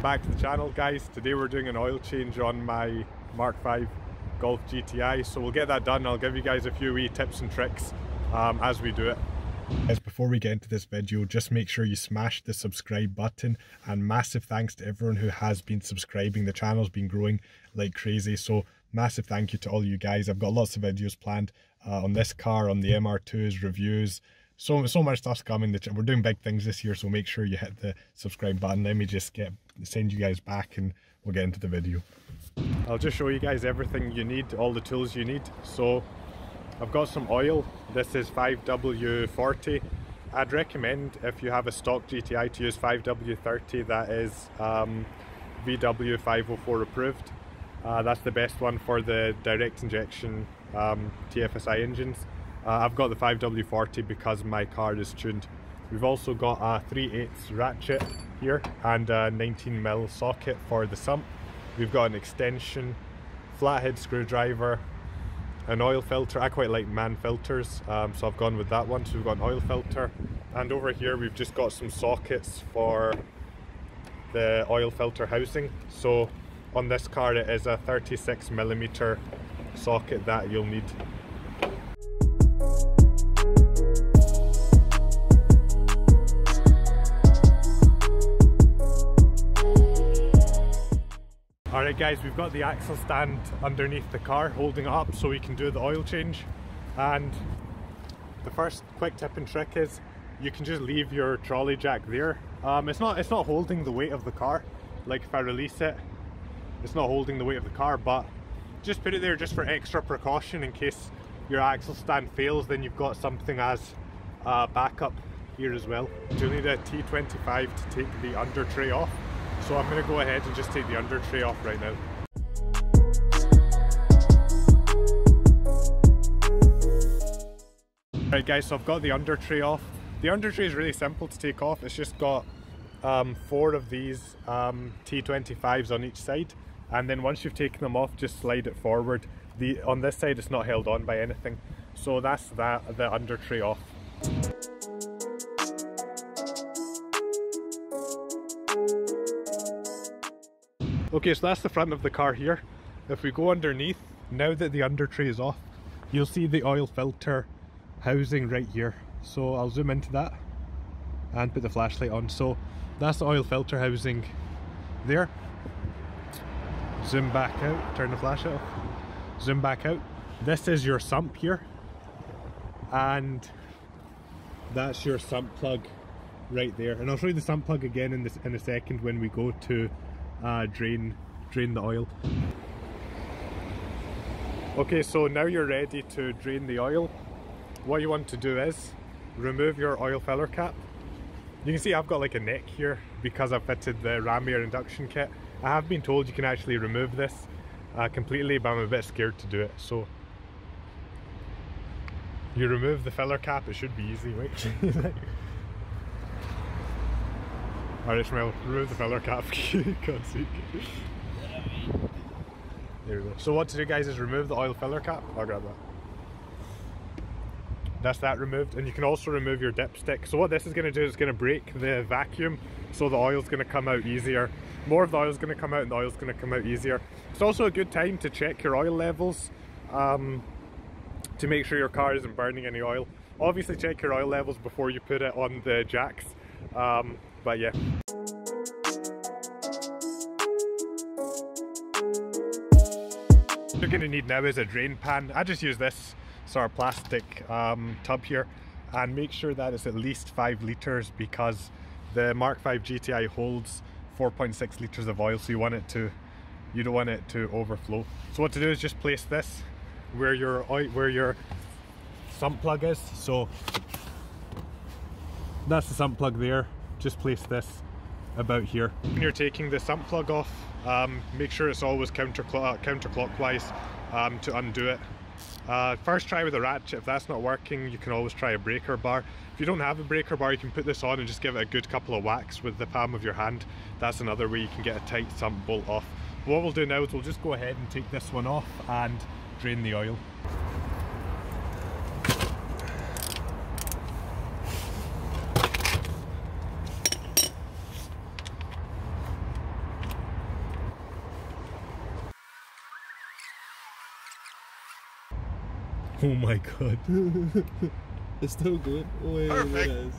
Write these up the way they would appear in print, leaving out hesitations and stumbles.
welcome back to the channel, guys. Today we're doing an oil change on my Mk5 Golf GTI, so we'll get that done. I'll give you guys a few wee tips and tricks as we do it. Guys, before we get into this video, just make sure you smash the subscribe button, and massive thanks to everyone who has been subscribing. The channel's been growing like crazy, so massive thank you to all you guys. I've got lots of videos planned on this car, on the MR2s, reviews, so much stuff's coming. We're doing big things this year, so make sure you hit the subscribe button. Let me just send you guys back and we'll get into the video. I'll just show you guys everything you need, all the tools you need. So I've got some oil. This is 5W40. I'd recommend, if you have a stock GTI, to use 5W30. That is VW504 approved. That's the best one for the direct injection TFSI engines. I've got the 5W40 because my car is tuned. We've also got a 3/8 ratchet here and a 19mm socket for the sump. We've got an extension, flathead screwdriver, an oil filter. I quite like man filters, so I've gone with that one. So we've got an oil filter, and over here we've just got some sockets for the oil filter housing. So on this car it is a 36mm socket that you'll need. Alright guys, we've got the axle stand underneath the car holding it up so we can do the oil change. And the first quick tip and trick is you can just leave your trolley jack there. It's not holding the weight of the car. Like if I release it, it's not holding the weight of the car, but just put it there just for extra precaution in case your axle stand fails. Then you've got something as backup here as well. You'll need a T25 to take the under tray off. So I'm going to go ahead and just take the under tray off right now. Right guys, so I've got the under tray off. The under tray is really simple to take off. It's just got 4 of these T25s on each side, and then once you've taken them off, just slide it forward. On this side it's not held on by anything. So that's the under tray off. Okay, so that's the front of the car here. If we go underneath, now that the under tray is off, you'll see the oil filter housing right here. So I'll zoom into that and put the flashlight on. So that's the oil filter housing there. Zoom back out, turn the flashlight off, zoom back out. This is your sump here, and that's your sump plug right there. And I'll show you the sump plug again in a second when we go to drain the oil. Okay, so now you're ready to drain the oil. What you want to do is remove your oil filler cap. You can see I've got like a neck here because I've fitted the ram air induction kit. I have been told you can actually remove this completely, but I'm a bit scared to do it. So you remove the filler cap. It should be easy, right? Alright, Ishmael, remove the filler cap. God's sake. There we go. So what to do, guys, is remove the oil filler cap. I'll grab that. That's that removed, and you can also remove your dipstick. So what this is going to do is going to break the vacuum, so the oil's going to come out easier. More of the oil's going to come out, and the oil's going to come out easier. It's also a good time to check your oil levels to make sure your car isn't burning any oil. Obviously check your oil levels before you put it on the jacks. But yeah. What you're going to need now is a drain pan. I just use this sort of plastic tub here, and make sure that it's at least 5 litres because the Mk5 GTI holds 4.6 litres of oil, so you don't want it to overflow. So what to do is just place this where your sump plug is. So that's the sump plug there. Just place this about here. When you're taking the sump plug off, make sure it's always counterclockwise to undo it. First try with a ratchet. If that's not working, you can always try a breaker bar. If you don't have a breaker bar, you can put this on and just give it a good couple of whacks with the palm of your hand. That's another way you can get a tight sump bolt off. But what we'll do now is we'll just go ahead and take this one off and drain the oil. Oh my god. It's still good. Oh, wait, Perfect. it is.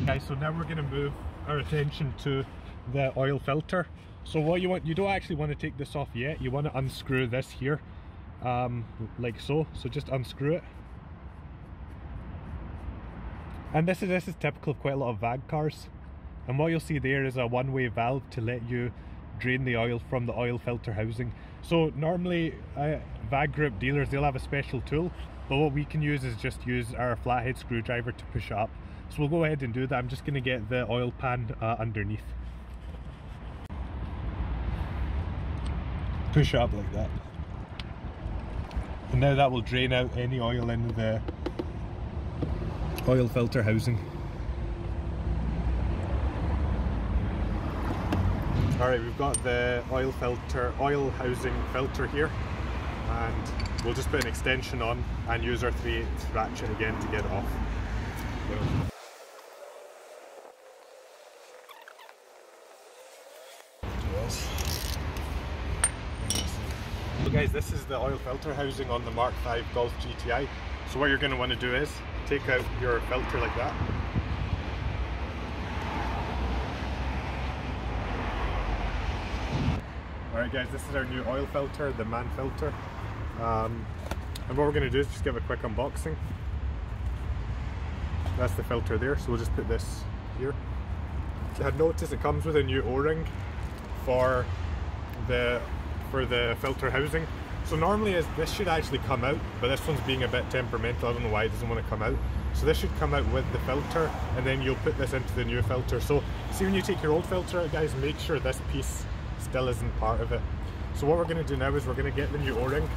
Guys, so now we're going to move our attention to the oil filter. So what you want, you don't actually want to take this off yet. You want to unscrew this here, like so. So just unscrew it. And this is typical of quite a lot of VAG cars. And what you'll see there is a one-way valve to let you drain the oil from the oil filter housing. So normally VAG group dealers, they'll have a special tool, but what we can use is just use our flathead screwdriver to push it up. So we'll go ahead and do that. I'm just going to get the oil pan underneath. Push it up like that. And now that will drain out any oil into the oil filter housing. Alright, we've got the oil housing filter here, and we'll just put an extension on and use our 3/8 ratchet again to get it off. So guys, this is the oil filter housing on the Mk5 Golf GTI. So what you're going to want to do is take out your filter like that. Alright guys, this is our new oil filter, the man filter. And what we're going to do is just give a quick unboxing. That's the filter there, so we'll just put this here. You had noticed it comes with a new O-ring for the filter housing. So normally this should actually come out, but this one's being a bit temperamental. I don't know why it doesn't want to come out. So this should come out with the filter, and then you'll put this into the new filter. So see, when you take your old filter out, guys, make sure this piece still isn't part of it. So what we're going to do now is we're going to get the new O-ring.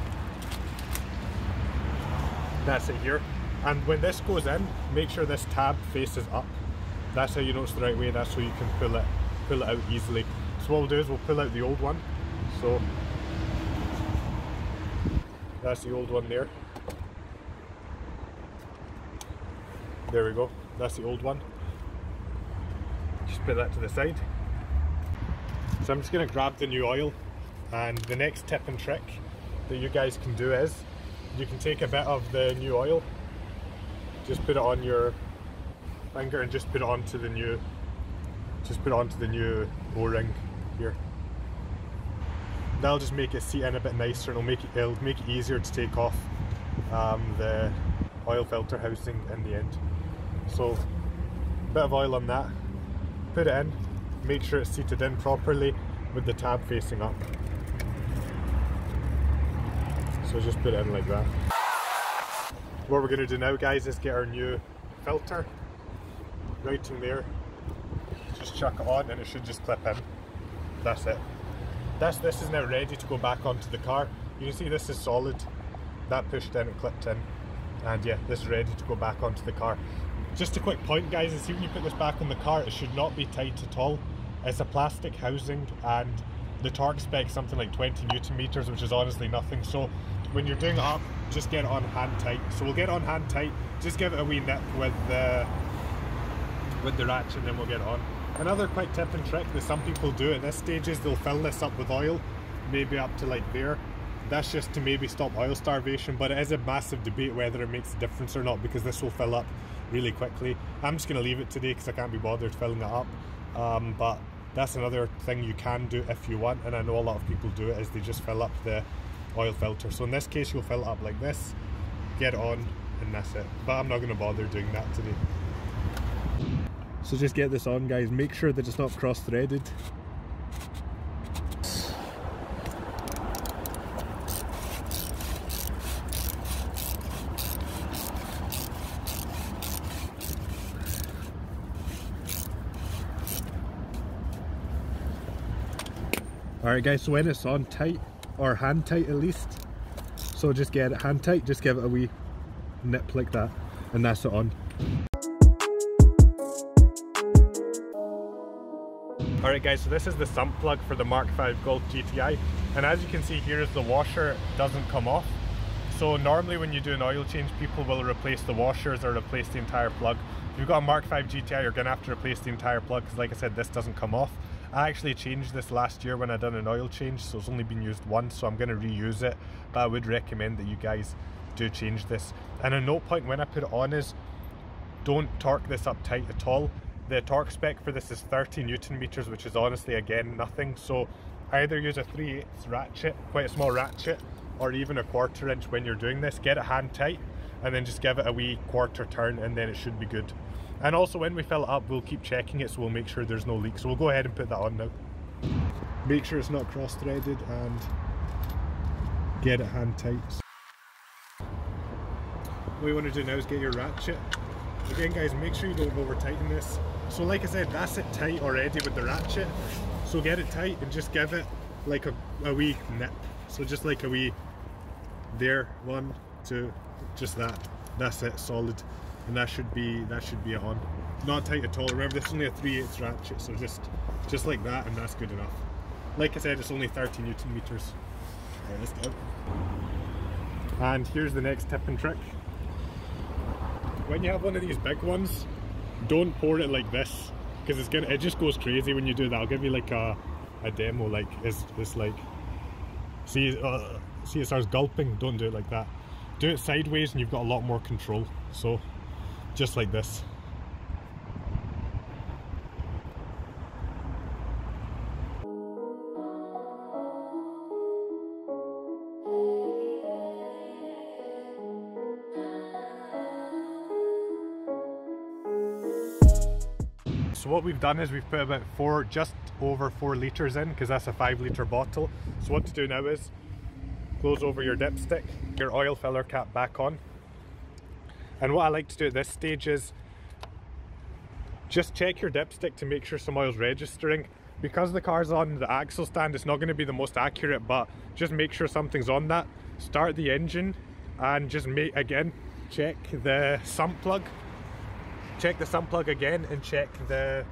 That's it here. And when this goes in, make sure this tab faces up. That's how you know it's the right way. That's so you can pull it out easily. So what we'll do is we'll pull out the old one. So that's the old one there. There we go. That's the old one. Just put that to the side. So I'm just going to grab the new oil, and the next tip and trick that you guys can do is you can take a bit of the new oil, just put it on your finger and just put it onto the new O-ring here. That'll just make it seat in a bit nicer, and it'll make it easier to take off the oil filter housing in the end. So a bit of oil on that, put it in, make sure it's seated in properly with the tab facing up. So just put it in like that. What we're going to do now, guys, is get our new filter right in there. Just chuck it on and it should just clip in. That's it. This is now ready to go back onto the car. You can see this is solid. That pushed in and clipped in. And yeah, this is ready to go back onto the car. Just a quick point, guys, is see, when you put this back on the car, it should not be tight at all. It's a plastic housing, and the torque spec is something like 20 Newton meters, which is honestly nothing. So when you're doing it up, just get it on hand tight. So we'll get it on hand tight, just give it a wee nip with the ratchet, and then we'll get it on. Another quick tip and trick that some people do at this stage is they'll fill this up with oil, maybe up to like there. That's just to maybe stop oil starvation, but it is a massive debate whether it makes a difference or not, because this will fill up really quickly. I'm just going to leave it today because I can't be bothered filling it up, but that's another thing you can do if you want, and I know a lot of people do it, is they just fill up the oil filter. So in this case you'll fill it up like this, get it on, and that's it. But I'm not going to bother doing that today. So just get this on, guys, make sure that it's not cross-threaded. Alright guys, so when it's on tight, or hand tight at least, so just get it hand tight, just give it a wee nip like that, and that's it on. Alright guys, so this is the sump plug for the Mk5 Golf GTI, and as you can see here is the washer doesn't come off. So normally when you do an oil change, people will replace the washers or replace the entire plug you've got a Mk5 GTI, you're going to have to replace the entire plug because like I said, this doesn't come off. I actually changed this last year when I done an oil change, so it's only been used once, so I'm going to reuse it, but I would recommend that you guys do change this. And a note point when I put it on is, don't torque this up tight at all. The torque spec for this is 30 Newton meters, which is honestly, again, nothing. So either use a 3/8 ratchet, quite a small ratchet, or even a 1/4 inch when you're doing this. Get it hand tight, and then just give it a wee quarter turn, and then it should be good. And also when we fill it up, we'll keep checking it, so we'll make sure there's no leaks. So we'll go ahead and put that on now. Make sure it's not cross-threaded and get it hand tight. What you want to do now is get your ratchet. Again guys, make sure you don't over tighten this. So like I said, that's it tight already with the ratchet. So get it tight and just give it like a wee nip. So just like a wee, there, 1, 2, just that. That's it, solid. And that should be it on. Not tight at all. Remember, this is only a 3/8 ratchet, so just like that, and that's good enough. Like I said, it's only 30 Newton meters. Alright, let's go. And here's the next tip and trick. When you have one of these big ones, don't pour it like this, because it just goes crazy when you do that. I'll give you like a demo. Like it's like, see it starts gulping. Don't do it like that. Do it sideways, and you've got a lot more control. So just like this. So what we've done is we've put about just over 4 litres in, because that's a 5-litre bottle. So what to do now is close over your dipstick, your oil filler cap back on. And what I like to do at this stage is just check your dipstick to make sure some oil's registering. Because the car's on the axle stand, it's not going to be the most accurate, but just make sure something's on that. Start the engine and just check the sump plug. Check the sump plug again and check the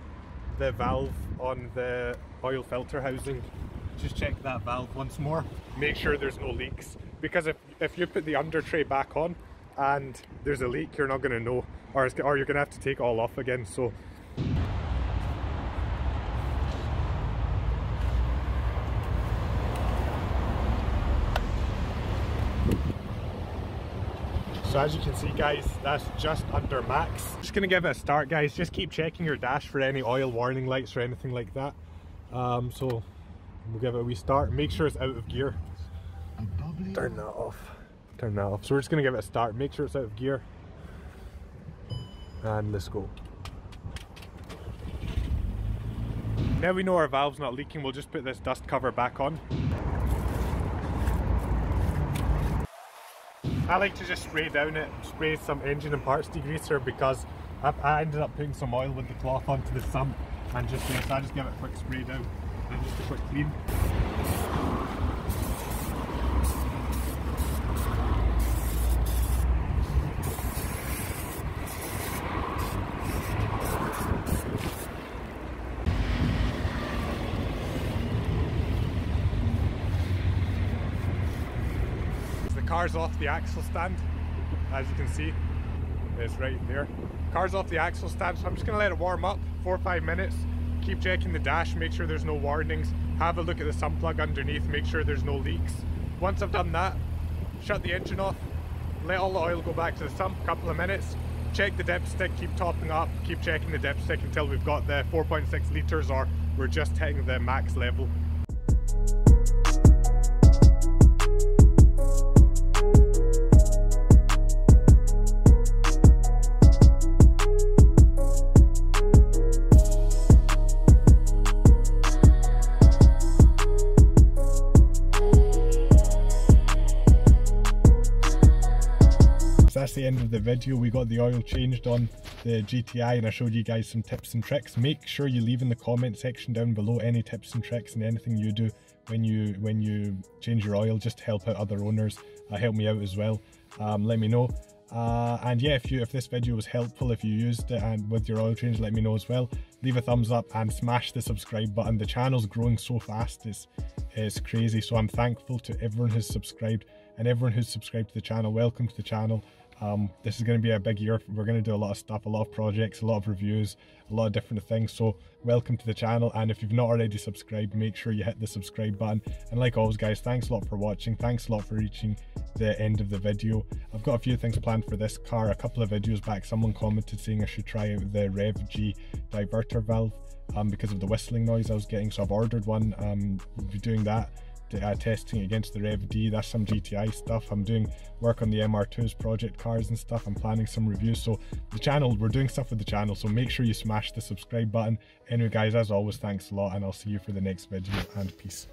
valve on the oil filter housing. Just check that valve once more. Make sure there's no leaks, because if you put the under tray back on and there's a leak, you're not going to know, or you're going to have to take it all off again. So as you can see guys, that's just under max. Just going to give it a start guys. Just keep checking your dash for any oil warning lights or anything like that. So we'll give it a wee start. Make sure it's out of gear. Turn that off. Turn that off. So we're just going to give it a start. Make sure it's out of gear. And let's go. Now we know our valve's not leaking, we'll just put this dust cover back on. I like to just spray some engine and parts degreaser, because I ended up putting some oil with the cloth onto the sump, and so I just give it a quick spray down and just a quick clean. Car's off the axle stand, as you can see, it's right there. Car's off the axle stand, so I'm just going to let it warm up 4 or 5 minutes. Keep checking the dash, make sure there's no warnings. Have a look at the sump plug underneath, make sure there's no leaks. Once I've done that, shut the engine off, let all the oil go back to the sump, a couple of minutes. Check the dipstick, keep topping up, keep checking the dipstick until we've got the 4.6 litres, or we're just hitting the max level. That's the end of the video. We got the oil changed on the GTI and I showed you guys some tips and tricks. Make sure you leave in the comment section down below any tips and tricks and anything you do when you change your oil, just to help out other owners. Help me out as well. Let me know. And yeah, if this video was helpful, if you used it and with your oil change, let me know as well. Leave a thumbs up and smash the subscribe button. The channel's growing so fast, it's crazy. So I'm thankful to everyone who's subscribed, and everyone who's subscribed to the channel, welcome to the channel. This is going to be a big year. We're going to do a lot of stuff, a lot of projects, a lot of reviews, a lot of different things. So welcome to the channel, and if you've not already subscribed, make sure you hit the subscribe button. And like always guys, thanks a lot for watching, thanks a lot for reaching the end of the video. I've got a few things planned for this car. A couple of videos back someone commented saying I should try out the Rev G diverter valve because of the whistling noise I was getting, so I've ordered one. We'll be doing that, testing against the Rev D. That's some GTI stuff. I'm doing work on the MR2's project cars and stuff. I'm planning some reviews. So the channel, we're doing stuff with the channel, so make sure you smash the subscribe button. Anyway guys, as always, thanks a lot, and I'll see you for the next video, and peace.